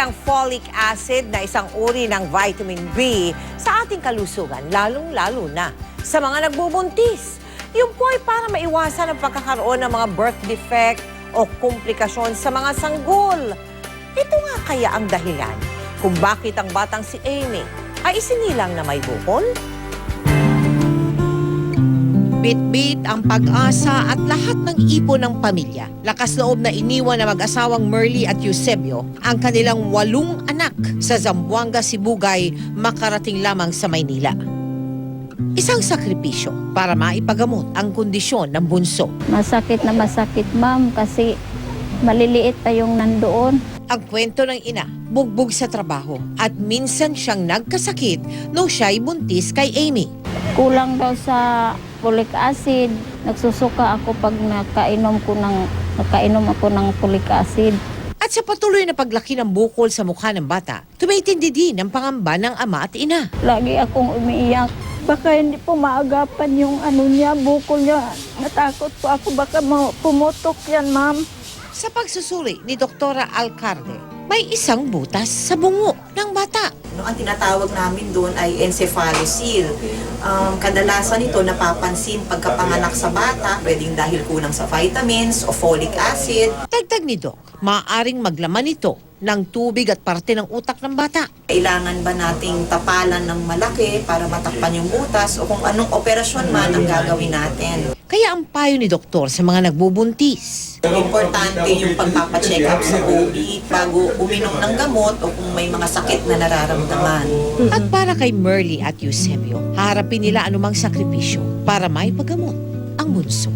ang folic acid na isang uri ng vitamin B sa ating kalusugan, lalong-lalo na sa mga nagbubuntis. Yun po ay para maiwasan ang pagkakaroon ng mga birth defect o komplikasyon sa mga sanggol. Ito nga kaya ang dahilan kung bakit ang batang si Amy ay isinilang na may bukol? Bit-bit ang pag-asa at lahat ng ipon ng pamilya. Lakas loob na iniwan na mag-asawang Merly at Eusebio ang kanilang 8 anak sa Zamboanga, Sibugay, makarating lamang sa Maynila. Isang sakripisyo para maipagamot ang kondisyon ng bunso. Masakit na masakit, ma'am, kasi maliliit pa yung nandoon. Ang kwento ng ina, bugbog sa trabaho at minsan siyang nagkasakit nung siya'y buntis kay Amy. Kulang daw sa folic acid. Nagsusuka ako pag nakainom ako ng folic acid. At sa patuloy na paglaki ng bukol sa mukha ng bata, tumitindi din ang pangamba ng ama at ina. Lagi akong umiiyak. Baka hindi po maagapan yung bukol niya. Natakot po ako baka pumutok yan, ma'am. Sa pagsusuri ni Doktora Alcarde, may isang butas sa bungo ng bata. Ang tinatawag namin doon ay encephalocele. Kadalasan ito napapansin pagkapanganak sa bata, pwedeng dahil kulang sa vitamins o folic acid. Dagdag ni Doc, maaaring maglaman ito ng tubig at parte ng utak ng bata. Kailangan ba nating tapalan ng malaki para matakpan yung butas o kung anong operasyon man ang gagawin natin. Kaya ang payo ni Doktor sa mga nagbubuntis, Importante yung pagpapacheck up sa OB bago uminom ng gamot o kung may mga sakit na nararamdaman. at para kay Merly at Eusebio, harapin nila anumang sakripisyo para maipagamot ang bunso.